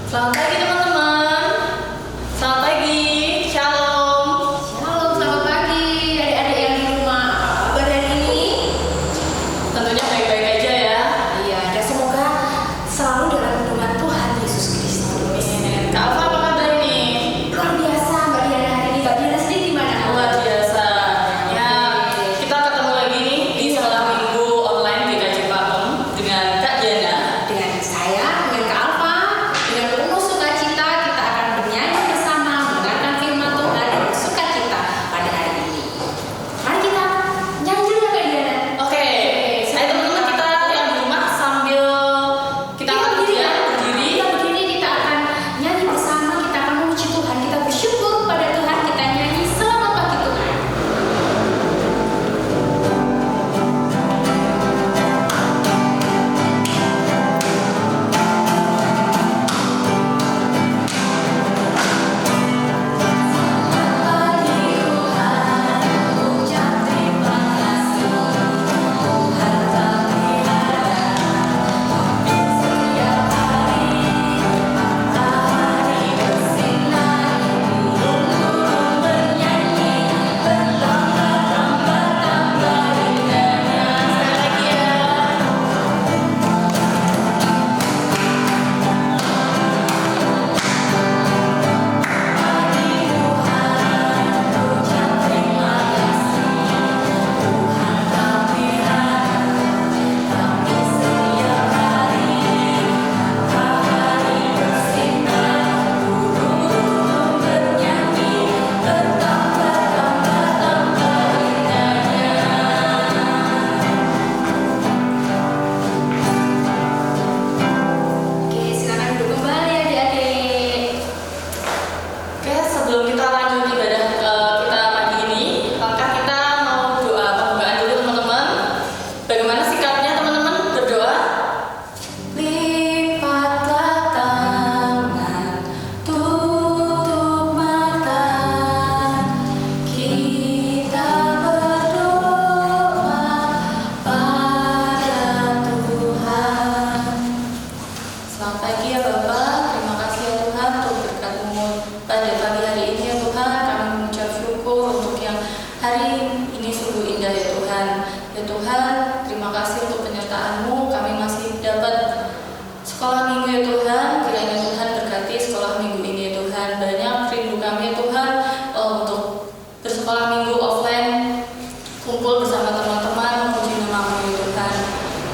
Selamat pagi teman-teman. Selamat pagi. Shalom. Shalom, selamat pagi adik-adik yang di rumah. Apa kabar hari ini? Tentunya baik-baik aja ya. Iya, dan semoga selalu dalam lindungan Tuhan Yesus Kristus. Amin. Kak Alfa apa kabar nih? Luar biasa Mbak Diana hari ini. Mbak Diana sendiri gimana? Luar biasa. Ya, kita ketemu lagi nih di sekolah minggu online di KJ Pakem dengan Kak Diana. Dengan saya, dengan Kak Alfa, dengan penuh sukacita kita akan bernyanyi bersama, mendengarkan firman Tuhan dan bersukacita pada hari ini. Mari kita nyanyi dulu ya Kak Diana. Oke, saya teman-teman kita yang di rumah sambil kita akan berdiri. Kita berdiri, kita akan nyanyi bersama, kita akan memuji Tuhan, kita bersyukur pada Tuhan, kita nyanyi selamat pagi Tuhan. Oke, silakan duduk kembali adik-adik. Oke, sebelum kita lanjut ibadah kita pagi ini, apakah kita mau doa pembukaan dulu teman-teman? Bagaimana sikapnya teman-teman berdoa? Lipatlah tangan, tutup mata, kita berdoa pada Tuhan. Selamat pagi ya Bapak, terima kasih ya Tuhan untuk berkat-Mu pada pagi hari ini ya Tuhan. Kami mengucap syukur untuk yang hari ini sungguh indah ya Tuhan. Ya Tuhan, terima kasih untuk penyertaan-Mu. Kami masih dapat sekolah minggu ya Tuhan. Kiranya Tuhan berkati sekolah minggu ini ya Tuhan. Banyak rindu kami ya Tuhan untuk bersekolah minggu offline, kumpul bersama teman-teman, memuji nama-Mu ya Tuhan.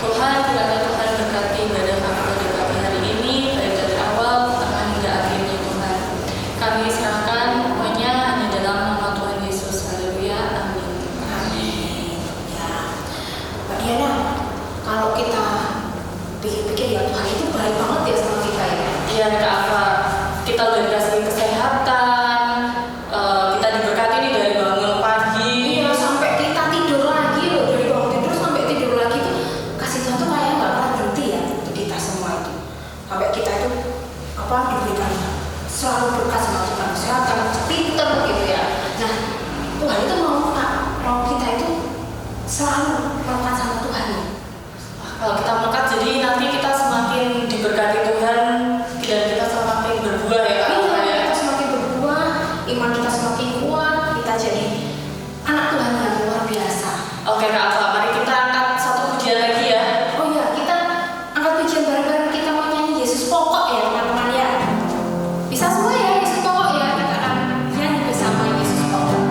Tuhan, kiranya Tuhan berkati ibadah kami pada pagi hari ini, baik dari awal, tengah hingga akhirnya Tuhan. Kami serahkan semuanya hanya dalam nama Tuhan Yesus. Haleluya. Amin. Amin. Ya, Mbak Diana, kalau kita pikir-pikir ya Tuhan itu baik banget ya sama kita ya. Iya Kak Alfa, kita udah dikasih kesehatan, kita diberkati nih dari bangun pagi. Iya, sampai kita tidur lagi loh, dari bangun tidur sampai tidur lagi tuh kasih Tuhan tuh kayak nggak pernah berhenti ya untuk kita semua itu. Sampai kita itu apa diberikan selalu berkat sama Tuhan, kesehatan, pinter gitu ya. Nah, Tuhan itu mau kita itu selalu melekat sama Tuhan. Kalau kita melekat, jadi nanti kita semakin diberkati Tuhan dan kita semakin berbuah ya Kak Alfa ya. Iya, kita semakin berbuah, iman kita semakin kuat, kita jadi anak Tuhan yang luar biasa. Oke Kak Alfa, mari kita angkat satu pujian lagi ya. Oh iya, kita angkat pujian bareng-bareng, kita mau nyanyi Yesus pokok ya teman-teman ya. Bisa semua ya Yesus pokok ya, kita akan nyanyi bersama Yesus pokok.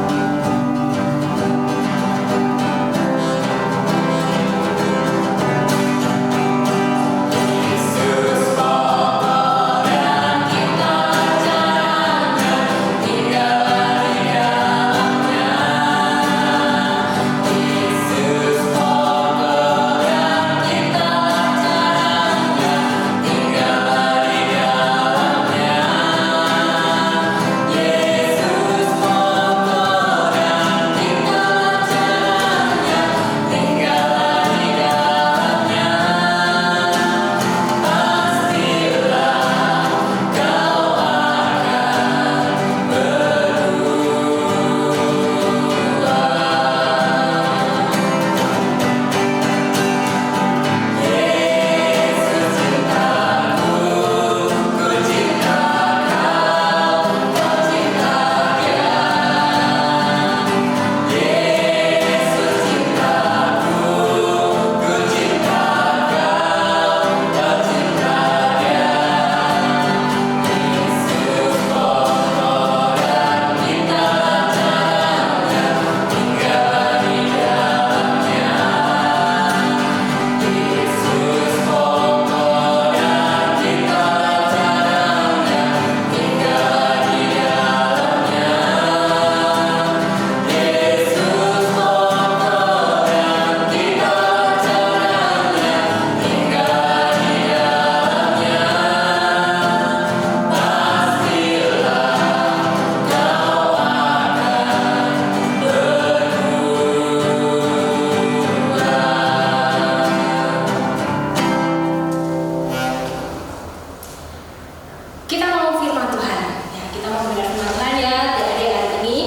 mendengar firman Tuhan ya, adik-adik hari ini.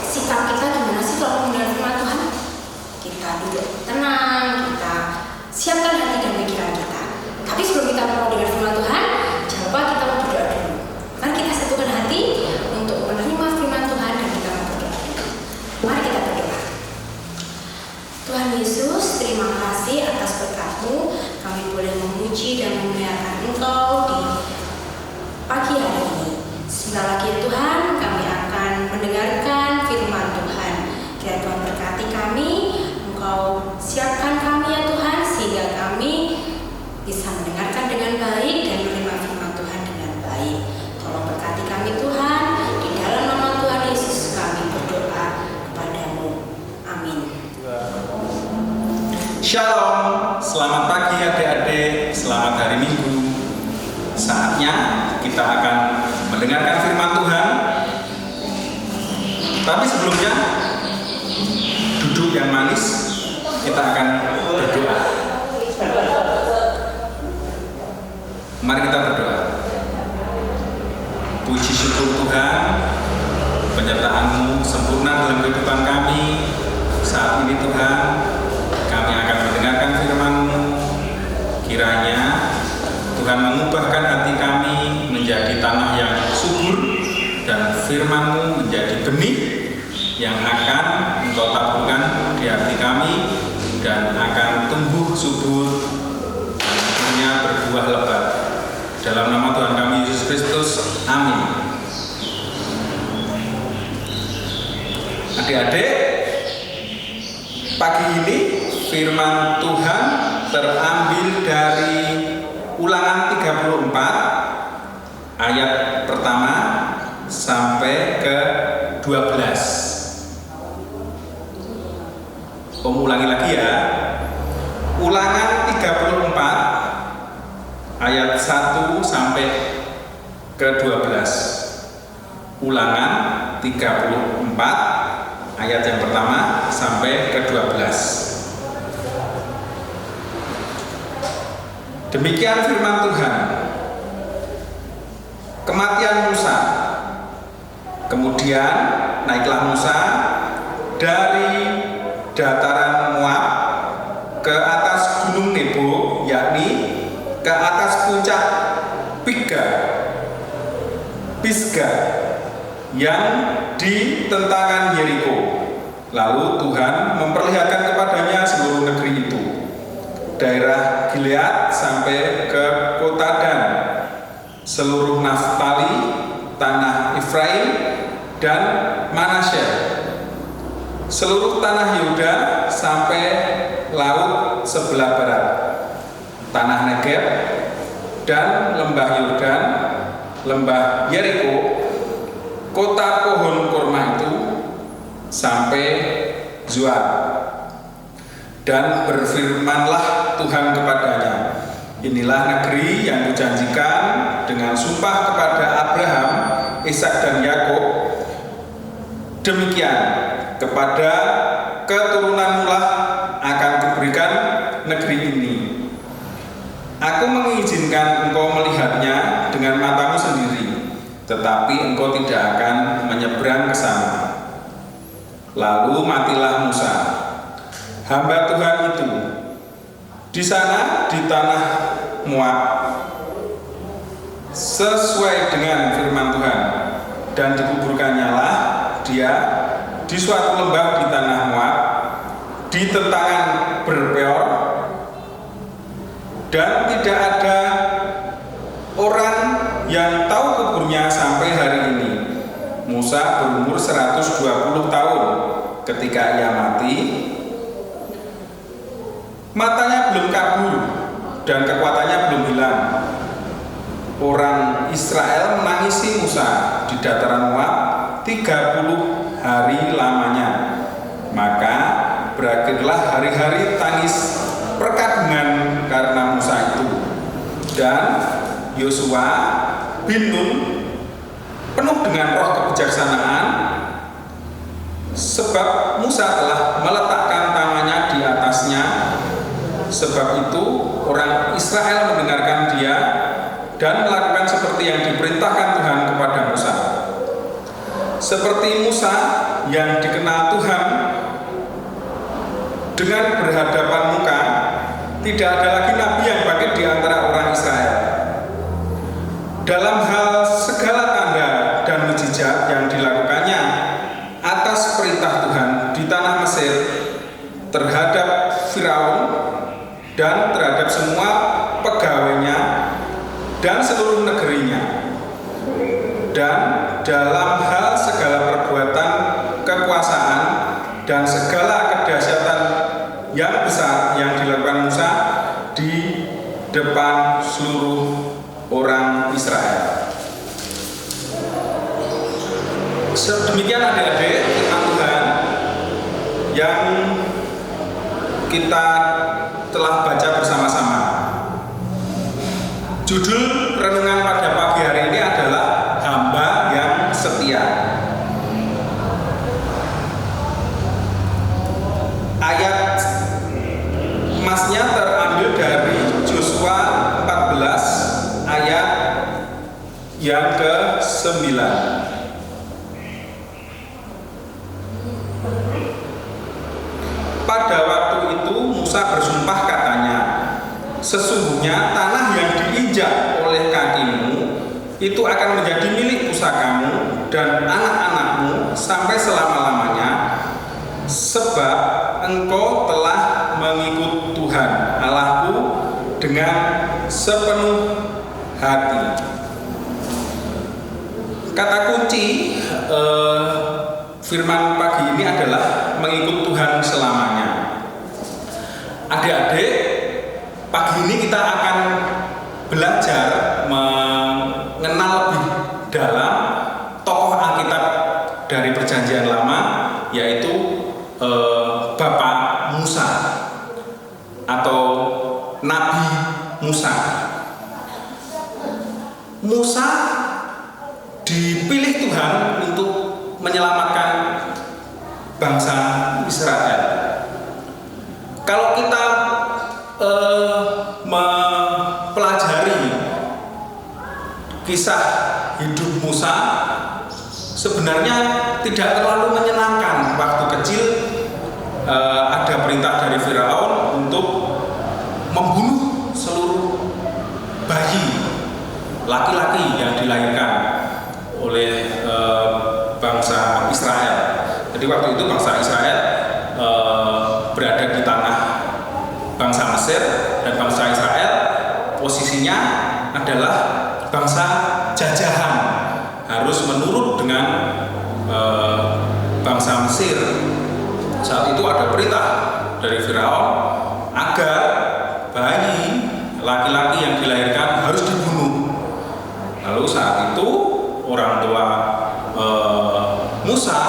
Sikap kita gimana sih kalau mendengar firman Tuhan? Kita duduk tenang, kita siapkan hati dan pikiran kita. Tapi sebelum kita mau dengar firman Tuhan, jangan lupa kita mau berdoa dulu. Mari kita satukan hati untuk menerima firman Tuhan dan kita mau berdoa. Mari kita berdoa. Tuhan Yesus, terima kasih atas berkat-Mu. Kami boleh memuji dan memuliakan Engkau di pagi hari ini. Sebentar lagi ya Tuhan, kami akan mendengarkan firman Tuhan. Kiranya Tuhan berkati kami, Engkau siapkan kami ya Tuhan, sehingga kami bisa mendengarkan dengan baik dan menerima firman Tuhan dengan baik. Tolong berkati kami Tuhan, di dalam nama Tuhan Yesus kami berdoa kepadamu. Amin. Shalom, selamat pagi adik-adik, selamat hari Minggu. Saatnya kita akan mendengarkan firman Tuhan. Tapi sebelumnya, duduk yang manis, kita akan berdoa. Mari kita berdoa. Puji syukur Tuhan, penyertaan-Mu sempurna dalam kehidupan kami. Saat ini Tuhan, kami akan mendengarkan firman-Mu. Kiranya Tuhan mengubahkan hati kami menjadi tanah yang subur, dan firman-Mu menjadi benih yang akan Engkau taburkan di hati kami dan akan tumbuh subur dan akhirnya berbuah lebat. Dalam nama Tuhan kami Yesus Kristus, amin. Adik-adik, pagi ini firman Tuhan terambil dari Ulangan 34 ayat pertama sampai ke 12. Ulangi lagi ya. Ulangan 34 ayat 1 sampai ke 12. Ulangan 34 ayat yang pertama sampai ke 12. Demikian firman Tuhan. Kematian Musa. Kemudian naiklah Musa dari dataran Moab ke atas gunung Nebo, yakni ke atas puncak Pisga yang di tentangan Yeriko. Lalu Tuhan memperlihatkan kepadanya seluruh negeri itu, daerah Gilead sampai ke kota Dan, seluruh Naftali, tanah Efraim dan Manasye, seluruh tanah Yehuda sampai laut sebelah barat, tanah Negeb dan lembah Yordan, lembah Yeriko, kota pohon kurma itu sampai Zoar. Dan berfirmanlah Tuhan kepadanya, inilah negeri yang kujanjikan dengan sumpah kepada Abraham, Ishak dan Yakub. Demikian kepada keturunanmu lah akan kuberikan negeri ini. Aku mengizinkan engkau melihatnya dengan matamu sendiri, tetapi engkau tidak akan menyeberang ke sana. Lalu matilah Musa, hamba Tuhan itu, di sana di tanah Moab, sesuai dengan firman Tuhan, dan dikuburkannya lah dia di suatu lembah di tanah Moab, di tentangan Berpeor, dan tidak ada orang yang tahu kuburnya sampai hari ini. Musa berumur 120 tahun ketika ia mati. Matanya belum kabur dan kekuatannya belum hilang. Orang Israel menangisi Musa di dataran Moab 30 hari lamanya. Maka berakhirlah hari-hari tangis perkabungan karena Musa itu. Dan Yosua bin Nun penuh dengan roh kebijaksanaan, sebab Musa telah meletakkan tangannya di atasnya. Sebab itu orang Israel mendengarkan dia dan melakukan seperti yang diperintahkan Tuhan kepada Musa. seperti Musa yang dikenal Tuhan dengan berhadapan muka, tidak ada lagi nabi yang bangkit di antara orang Israel. Dalam hal segala tanda dan mujizat yang dilakukannya atas perintah Tuhan di tanah Mesir terhadap Firaun dan terhadap semua pegawainya dan seluruh negerinya, dan dalam hal segala perbuatan kekuasaan dan segala kedahsyatan yang besar yang dilakukan Musa di depan seluruh orang Israel. Sedemikian adik-adik firman Tuhan yang kita telah baca bersama-sama. Judul renungan pada pagi hari ini adalah Hamba yang Setia. Ayat emasnya terambil dari Yosua 14 ayat yang ke-9. Pada waktu itu Musa bersumpah katanya, sesungguhnya tanah yang diinjak oleh kakimu itu akan menjadi milik pusakamu dan anak-anakmu sampai selama-lamanya, sebab engkau telah mengikut Tuhan Allahku dengan sepenuh hati. Kata kunci firman pagi ini adalah mengikut Tuhan selamanya. Adik-adik, pagi ini kita akan belajar mengenal lebih dalam tokoh Alkitab dari Perjanjian Lama, yaitu Bapak Musa atau Nabi Musa. Musa dipilih Tuhan untuk menyelamatkan bangsa Israel. Kalau kita mempelajari kisah hidup Musa, sebenarnya tidak terlalu menyenangkan. Waktu kecil ada perintah dari Firaun untuk membunuh seluruh bayi laki-laki yang dilahirkan oleh bangsa Israel. Jadi waktu itu bangsa Israel berada di tanah bangsa Mesir, dan bangsa Israel posisinya adalah bangsa jajahan, harus menurut dengan bangsa Mesir. Saat itu ada perintah dari Firaun agar bayi laki-laki yang dilahirkan harus dibunuh. Lalu saat itu orang tua Musa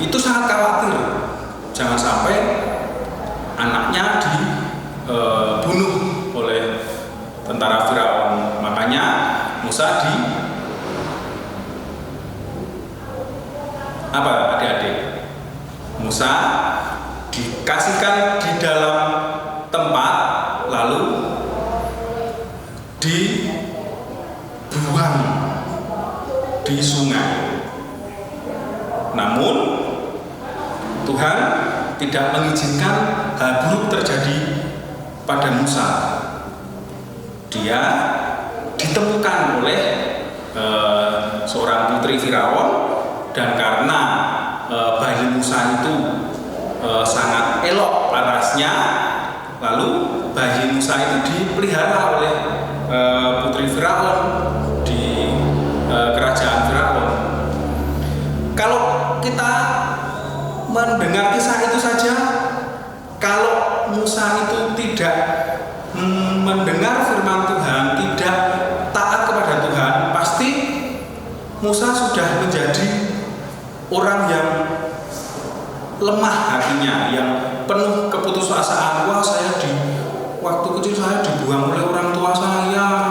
itu sangat khawatir jangan sampai anaknya dibunuh oleh tentara Firaun. Makanya Musa adik-adik? Musa dikasihkan di dalam tempat, lalu dibuang di sungai. Namun Tuhan tidak mengizinkan hal buruk terjadi pada Musa. Dia ditemukan oleh seorang putri Firaun, dan karena bayi Musa itu sangat elok parasnya, lalu bayi Musa itu dipelihara oleh putri Firaun di kerajaan Firaun. Kalau kita mendengar kisah itu saja, kalau Musa itu tidak mendengar firman Tuhan, tidak taat kepada Tuhan, pasti Musa sudah menjadi orang yang lemah hatinya, yang penuh keputusasaan. Wah, waktu kecil saya dibuang oleh orang tua saya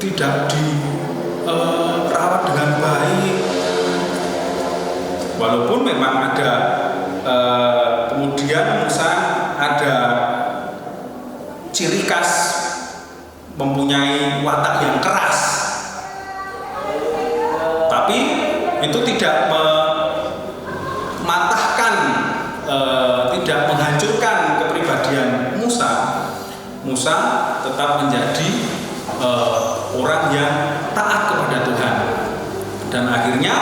tidak dirawat dengan baik. Walaupun memang ada kemudian Musa ada ciri khas mempunyai watak yang keras, itu tidak mematahkan, tidak menghancurkan kepribadian Musa. Musa tetap menjadi orang yang taat kepada Tuhan, dan akhirnya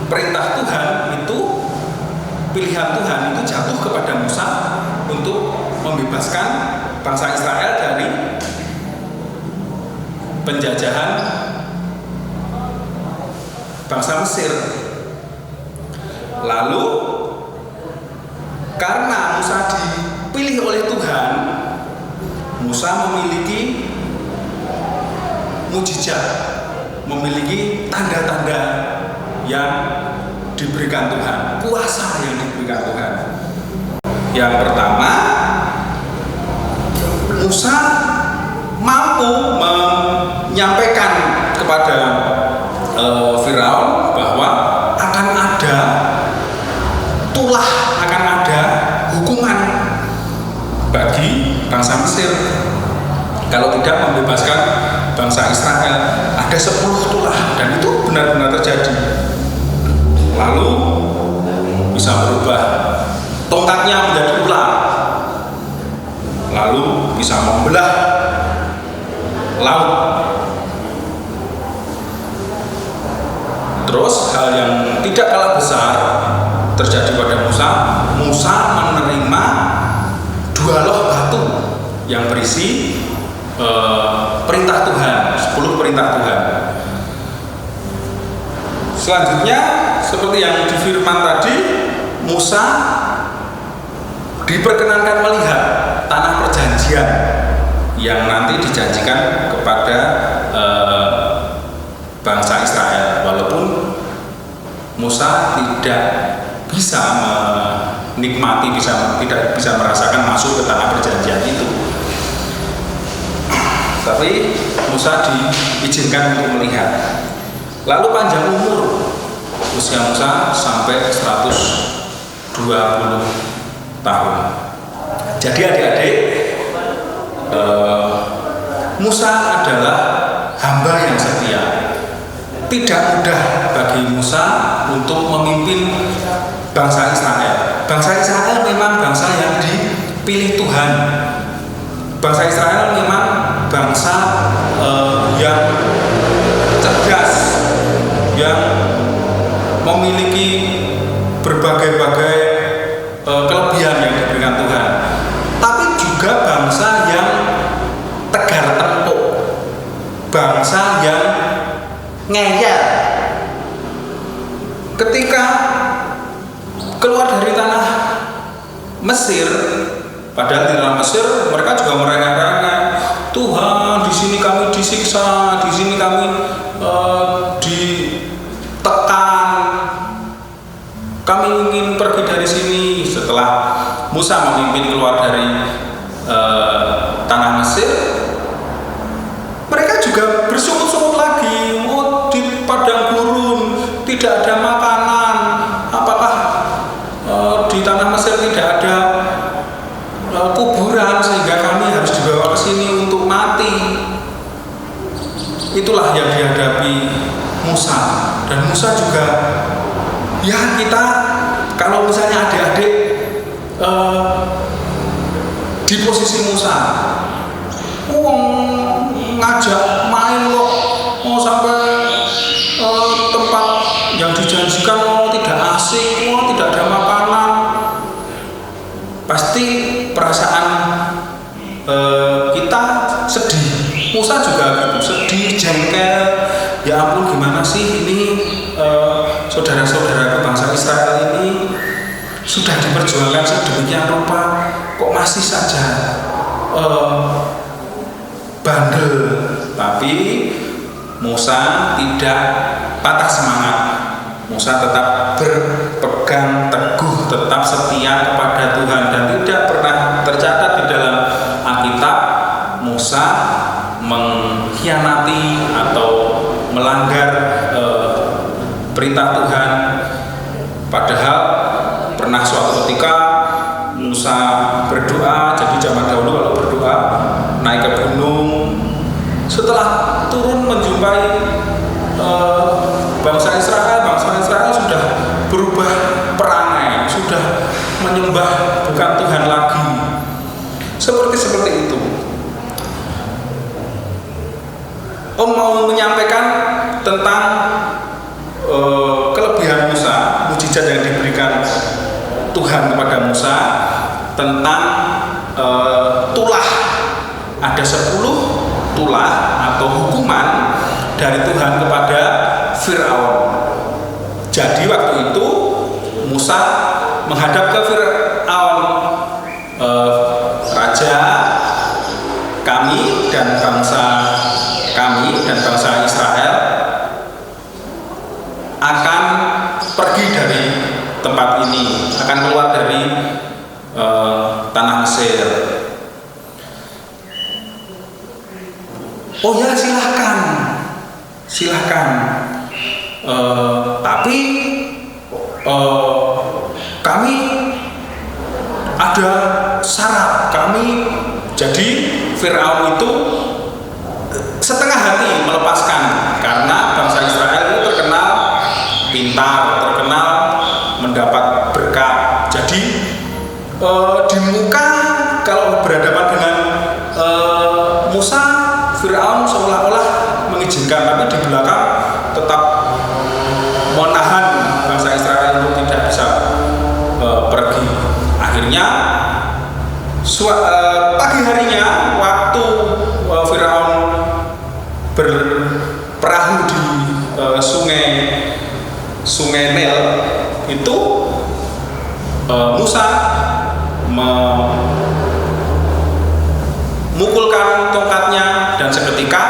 perintah Tuhan itu, pilihan Tuhan itu jatuh kepada Musa untuk membebaskan bangsa Israel dari penjajahan bangsa Mesir. Lalu karena Musa dipilih oleh Tuhan, Musa memiliki mujizat, memiliki tanda-tanda yang diberikan Tuhan, kuasa yang diberikan Tuhan. Yang pertama, Musa mampu menyampaikan kepada Firaun bahwa akan ada tulah, akan ada hukuman bagi bangsa Mesir kalau tidak membebaskan bangsa Israel. Ada 10 tulah, dan itu benar-benar terjadi. Lalu bisa berubah, tongkatnya menjadi ular, lalu bisa membelah laut. Terus hal yang tidak kalah besar terjadi pada Musa. Musa menerima 2 loh batu yang berisi perintah Tuhan, 10 perintah Tuhan. Selanjutnya, seperti yang di firman tadi, Musa diperkenankan melihat tanah perjanjian yang nanti dijanjikan kepada bangsa Israel, walaupun Musa tidak bisa menikmati, tidak bisa merasakan masuk ke tanah perjanjian itu. Tapi Musa diizinkan untuk melihat. Lalu panjang umur, usia Musa sampai 120 tahun. Jadi adik-adik, Musa adalah hamba yang setia. Tidak mudah bagi Musa untuk memimpin bangsa Israel. Bangsa Israel memang bangsa yang dipilih Tuhan. Bangsa Israel memang bangsa yang cerdas, yang memiliki berbagai-bagai kelebihan yang diberikan Tuhan. Tapi juga bangsa yang tegar tengkuk, bangsa yang ngeyel. Ketika keluar dari tanah Mesir, padahal di tanah Mesir mereka juga merengek-rengek, Tuhan, di sini kami disiksa, di sini kami ditekan, kami ingin pergi dari sini. Setelah Musa memimpin keluar dari tanah Mesir, mereka juga bersungut-sungut lagi. Oh, di padang gurun tidak ada makanan. Apakah di tanah Mesir tidak ada kuburan sehingga kami harus dibawa ke sini untuk mati? Itulah yang dihadapi Musa. Dan Musa juga, ya kita kalau misalnya adik-adik di posisi Musa, ngajak main kok, mau sampai tempat yang dijanjikan tidak asik, tidak ada makanan, pasti perasaan kita sedih. Musa juga gitu, sedih, jengkel. Ya ampun, gimana sih ini saudara-saudara bangsa Israel ini sudah diperjuangkan sedemikian rupa, kok masih saja bandel. Tapi Musa tidak patah semangat. Musa tetap berpegang teguh, tetap setia kepada Tuhan, dan tidak pernah tercatat di dalam Alkitab Musa mengkhianati atau melanggar perintah Tuhan. Padahal pernah suatu ketika Musa berdoa. Jadi zaman dahulu kalau berdoa naik ke gunung, setelah turun menjumpai bangsa Israel sudah berubah perangai, sudah menyembah bukan Tuhan lagi. Seperti itu. Om mau menyampaikan tentang kelebihan Musa, mukjizat yang diberikan Tuhan kepada Musa tentang tulah. Ada 10 tulah atau hukuman dari Tuhan kepada Firaun. Jadi waktu itu Musa menghadap ke Firaun, raja kami dan bangsa Israel akan pergi dari tempat ini, akan keluar dari tanah Mesir. Oh ya, silahkan. Tapi kami ada syarat. Jadi Firaun itu setengah hati melepaskan, karena bangsa Israel itu terkenal pintar, terkenal mendapat berkat. Jadi di muka kalau berhadapan dengan Musa, Firaun seolah-olah mengizinkan, tapi di belakang tetap menahan bangsa Israel untuk tidak bisa pergi. Akhirnya pagi harinya waktu Firaun berperahu di sungai Nil itu, Musa memukulkan tongkatnya dan seketika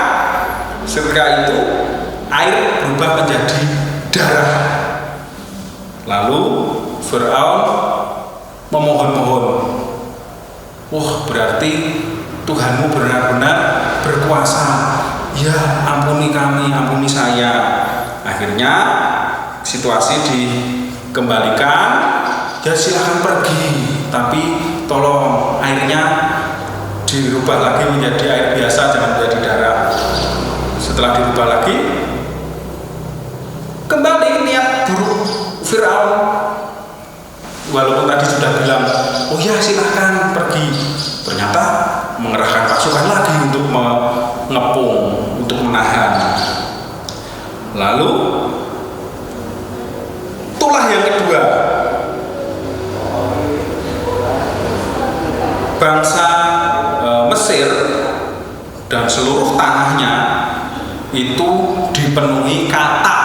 itu air berubah menjadi darah. Lalu Firaun memohon-mohon, wah berarti Tuhanmu benar-benar berkuasa, ya ampuni kami, ampuni saya. Akhirnya situasi dikembalikan, ya silakan pergi, tapi tolong airnya dirubah lagi menjadi air biasa, jangan menjadi darah. Setelah dirubah lagi, kembali niat buruk Firaun. Walaupun tadi sudah bilang, oh ya silahkan pergi, ternyata mengerahkan pasukan lagi untuk mengepung, untuk menahan. Lalu tulah yang kedua, bangsa Mesir dan seluruh tanahnya itu dipenuhi katak.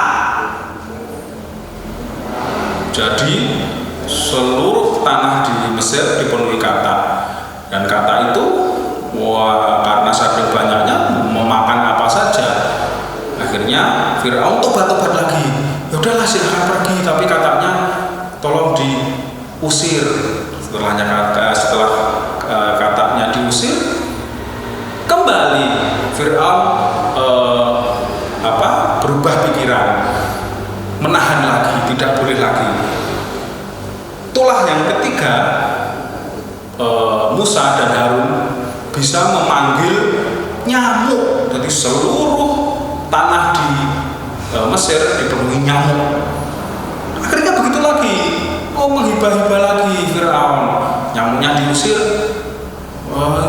Jadi seluruh tanah di Mesir dipenuhi katak, dan katak itu karena saking banyaknya memakan apa saja. Akhirnya Firaun tobat lagi, ya udahlah silahkan pergi, tapi kataknya tolong diusir. Setelah kataknya diusir, kembali Firaun berubah pikiran, menahan lagi, tidak boleh lagi. Tulah yang ketiga, Musa dan Harun bisa memanggil nyamuk. Jadi seluruh tanah di Mesir dipenuhi nyamuk. Akhirnya begitu lagi, menghibah-hibah lagi Firaun, nyamuknya diusir.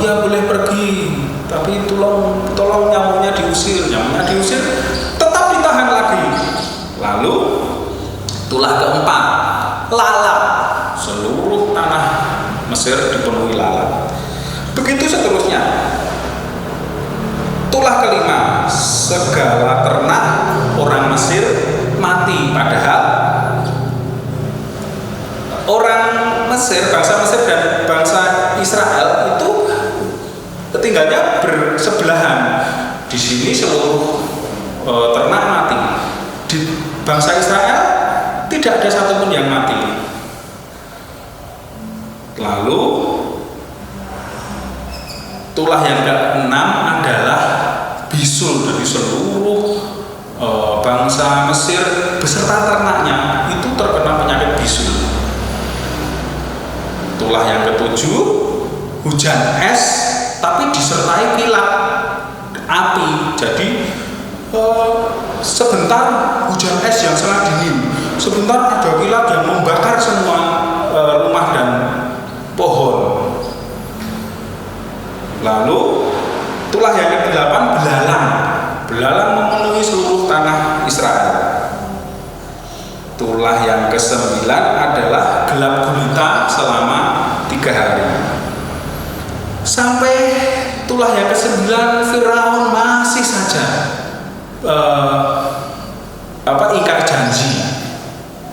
Ya boleh pergi, tapi tolong nyamuknya diusir. Nyamuknya diusir, tetap ditahan lagi. Lalu tulah keempat, lalat. Seluruh tanah Mesir dipenuhi lalat. Begitu seterusnya. Tulah kelima, segala ternak orang Mesir mati. Padahal orang Mesir, bangsa Mesir dan bangsa Israel itu tinggalnya bersebelahan. Di sini seluruh ternak mati. Di bangsa Israel tidak ada satupun yang mati. Lalu tulah yang keenam adalah bisul. Dari seluruh bangsa Mesir beserta ternaknya itu terkena penyakit bisul. Tulah yang ketujuh, hujan es tapi disertai kilat api. Jadi sebentar hujan es yang sangat dingin, sebentar ada kilat yang membakar semua rumah dan pohon. Lalu itulah yang ke-8, belalang. Belalang memenuhi seluruh tanah Israel. Itulah yang ke-9 adalah gelap gulita selama 3 hari. Sampai itulah yang ke-9, Firaun masih saja ingkar janji.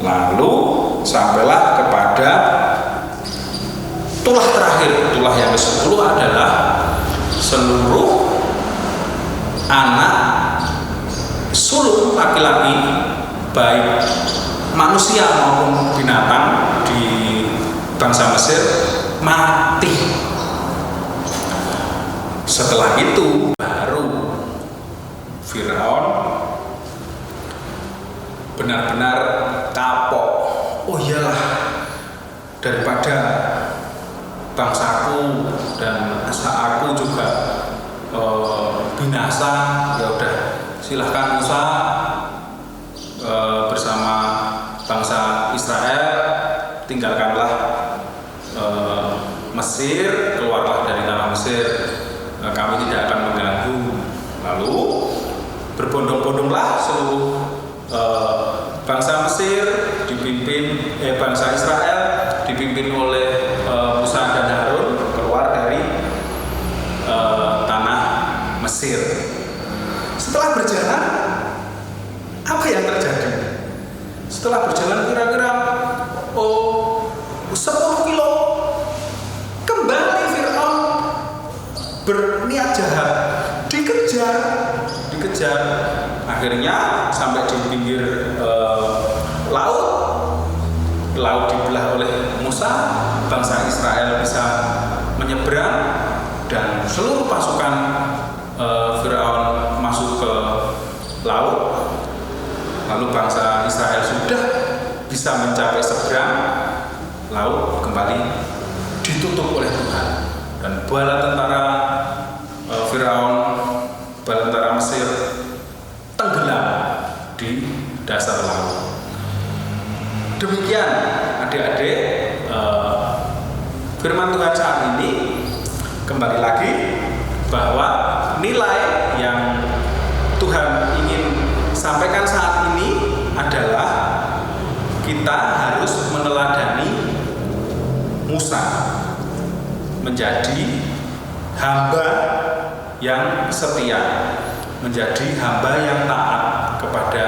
Lalu sampailah kepada tulah terakhir. Tulah yang ke-10 adalah seluruh anak sulung laki-laki, baik manusia maupun binatang di bangsa Mesir, mati. Setelah itu baru Firaun benar-benar kapok. Oh iyalah, daripada bangsaku dan aku juga binasa, ya udah silahkan Musa bersama bangsa Israel tinggalkanlah Mesir, keluarlah dari tanah Mesir, kami tidak akan mengganggu. Lalu berbondong-bondonglah seluruh bangsa Mesir dipimpin bangsa Israel dipimpin oleh Musa dan Harun keluar dari tanah Mesir. Setelah berjalan, apa yang terjadi? Setelah berjalan kira-kira 10 kilo, kembali Firaun berniat jahat, dikejar. Akhirnya sampai di pinggir laut dibelah oleh Musa, bangsa Israel bisa menyeberang dan seluruh pasukan Firaun masuk ke laut. Lalu bangsa Israel sudah bisa mencapai seberang, laut kembali ditutup oleh Tuhan, dan bala tentara Firaun, bala tentara Mesir tenggelam di dasar laut. Demikian adik-adik, firman Tuhan saat ini kembali lagi bahwa nilai yang Tuhan ingin sampaikan saat ini adalah kita harus meneladani Musa menjadi hamba yang setia, menjadi hamba yang taat kepada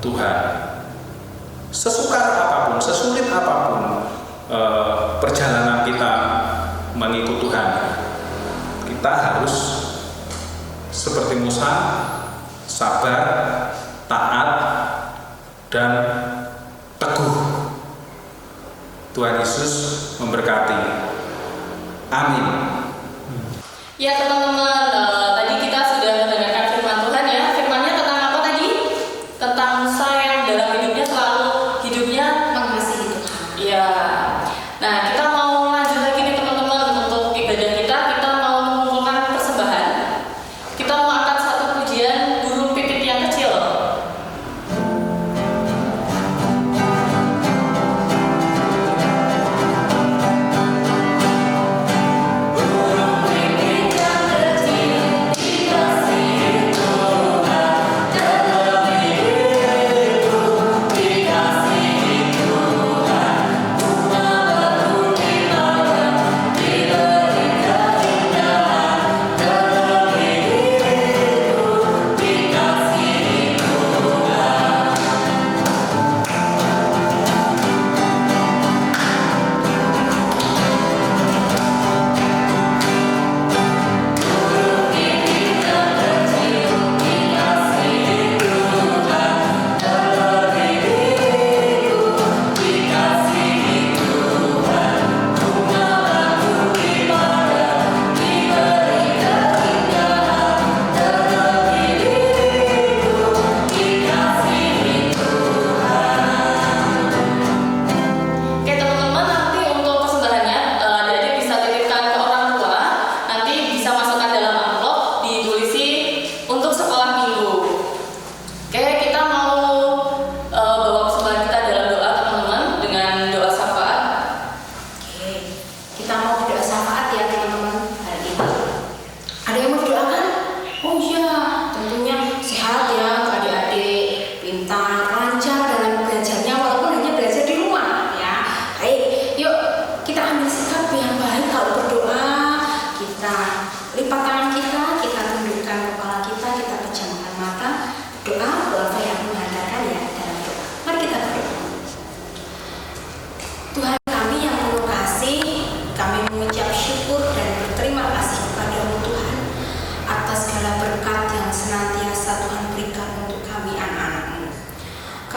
Tuhan. Sesukar apapun, sesulit apapun perjalanan kita mengikut Tuhan, kita harus seperti Musa, sabar, taat, dan teguh. Tuhan Yesus memberkati. Amin. Ya teman-teman, tadi kita sudah mendengarkan firman Tuhan ya. Firmannya tentang apa tadi? Tentang Musa yang dalam hidupnya selalu Mengasihi Tuhan. ya. Nah, kita mau lanjut lagi nih teman-teman untuk ibadah kita. Kita mau mengumpulkan persembahan. Kita mau angkat satu pujian burung pipit yang kecil. Burung pipit yang kecil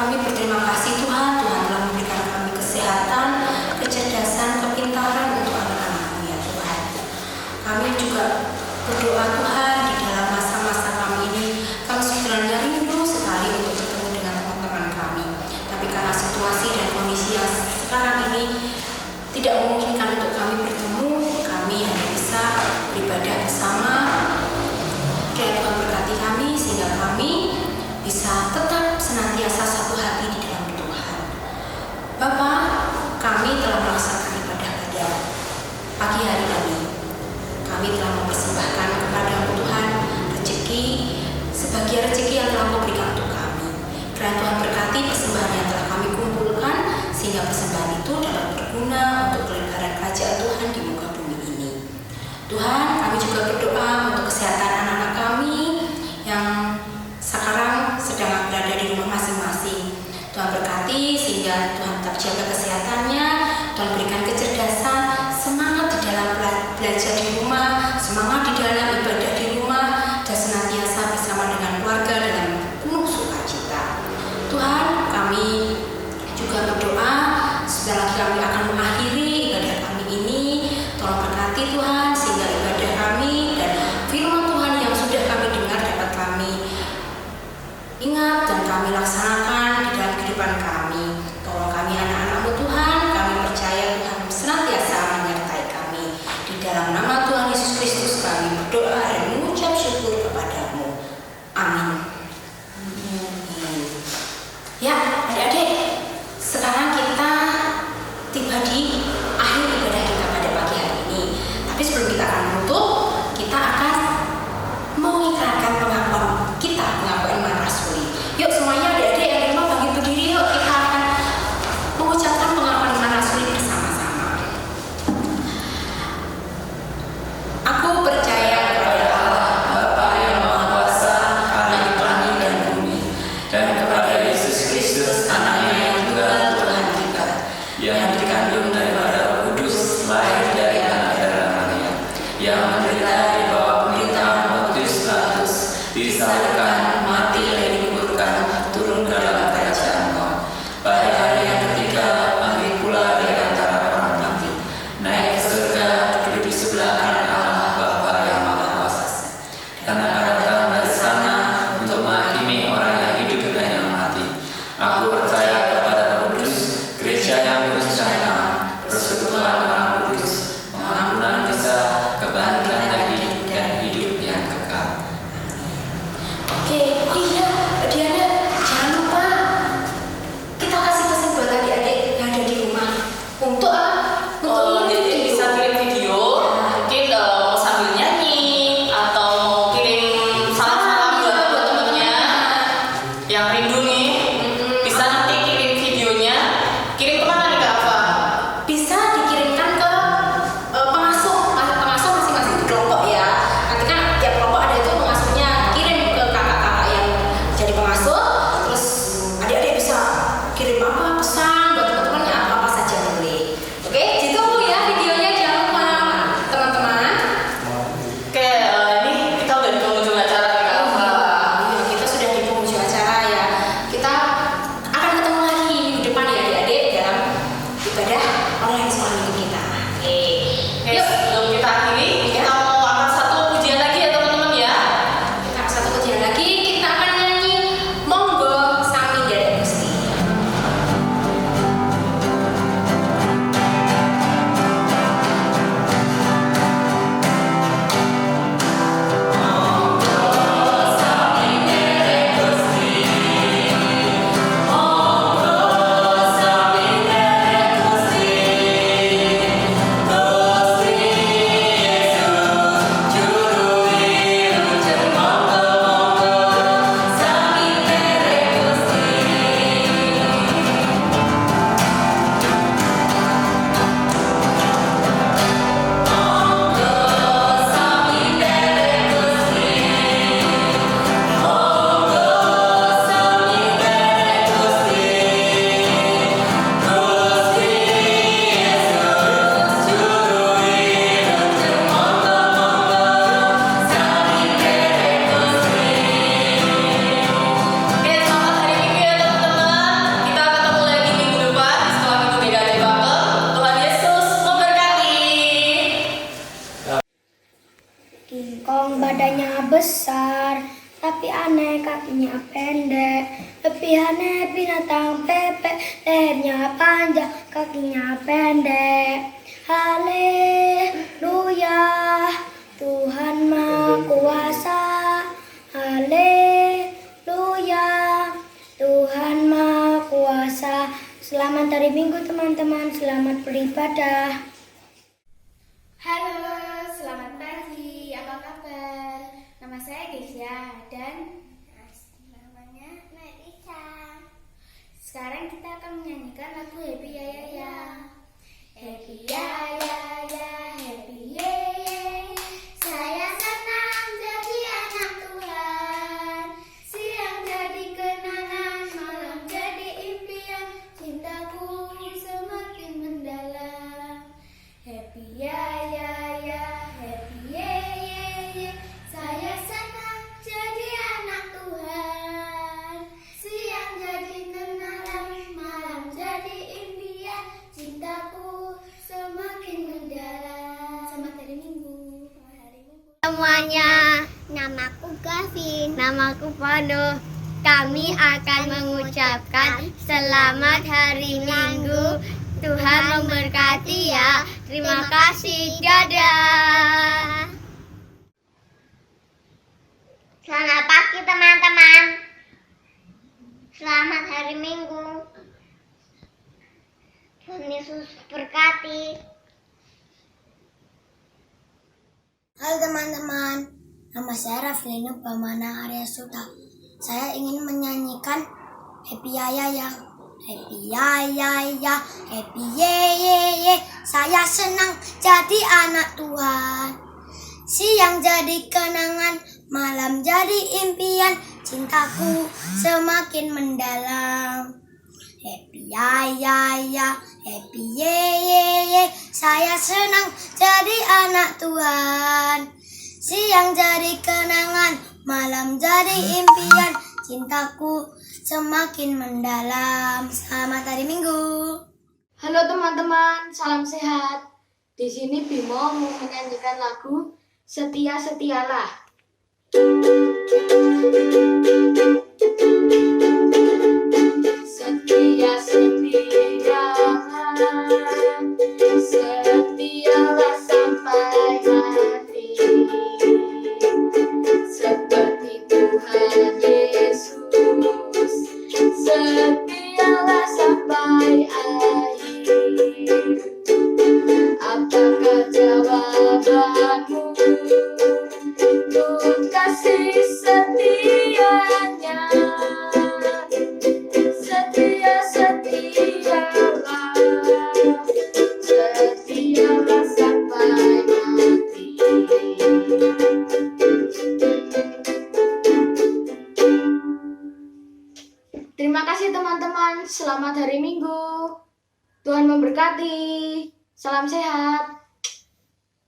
Kami berterima kasih Tuhan, Tuhan telah memberikan kami kesehatan, kecerdasan, kepintaran untuk anak-anak-Mu ya Tuhan. Kami juga berdoa Tuhan di dalam masa-masa kami ini, kami sebenarnya rindu sekali untuk bertemu dengan teman-teman kami. Tapi karena situasi dan kondisi yang sekarang ini tidak memungkinkan untuk kami bertemu, kami hanya bisa beribadah bersama. Kiranya Tuhan berkati kami sehingga kami bisa tetap senantiasa satu hati di dalam Tuhan. Bapa, kami telah melaksanakan ibadah pada pagi hari ini. Kami telah mempersembahkan kepada Tuhan rezeki, sebagian rezeki yang telah Kau berikan untuk kami. Kiranya Tuhan berkati persembahan yang telah kami kumpulkan, sehingga persembahan itu dapat berguna untuk pelebaran kerajaan Tuhan di muka bumi ini. Tuhan, kami juga berdoa untuk kesehatan anak-anak kami yang sekarang sedang berada di rumah masing-masing. Tuhan berkati sehingga Tuhan tetap jaga kesehatannya, Tuhan berikan kecerdasan, semangat di dalam belajar di rumah, semangat di dalam ibadah di rumah, dan senantiasa bersama dengan keluarga dengan penuh sukacita. Tuhan, kami juga berdoa setelah kami akan mengakhiri ibadah kami ini, tolong berkati Tuhan sehingga ibadah kami dan besar, tapi aneh kakinya pendek. Lebih aneh binatang bebek, lehernya panjang, kakinya pendek. Haleluya, Tuhan Maha Kuasa. Haleluya, Tuhan Maha Kuasa. Selamat hari Minggu teman-teman, selamat beribadah. Halo, selamat pagi. Apa kabar? Nama saya Gesya dan namanya Melisa. Sekarang kita akan menyanyikan lagu Happy Ya Ya Ya. Happy Ya Ya Ya, Happy Ya Ya. Saya senang jadi anak Tuhan. Siang jadi kenangan, malam jadi impian. Cintaku semakin mendalam. Happy Ya Ya Ya, Happy Ya Ya Ya. Saya senang jadi anak Tuhan. Siang jadi kenalan, malam jadi impian. Cintaku semakin mendalam. Selamat hari Minggu. Semuanya, namaku Gavin, namaku Pano. Kami akan mengucapkan selamat hari Minggu. Tuhan memberkati ya. Terima kasih. Dadah. Selamat pagi teman-teman. Selamat hari Minggu. Tuhan Yesus berkati. Halo teman-teman, nama saya Raflino Bamana Arya Suta. Saya ingin menyanyikan Happy Ya Ya Ya. Happy Ya Ya Ya, Happy Ye Ye Ye. Saya senang jadi anak Tuhan. Siang jadi kenangan, malam jadi impian. Cintaku semakin mendalam. Happy Ya Ya Ya, Happy Ye Ye Ye. Saya senang jadi anak Tuhan. Siang jadi kenangan, malam jadi impian. Cintaku semakin mendalam. Selamat hari Minggu. Halo teman-teman, salam sehat. Di sini Bimo mau menyanyikan lagu Setia Setialah. Setia setialah, setialah sampai mati, seperti Tuhan Yesus. Setialah sampai akhir. Apakah jawabanmu untuk kasih setianya? Setia, setialah, setialah sampai mati. Terima kasih teman-teman, selamat hari Minggu. Tuhan memberkati. Salam sehat.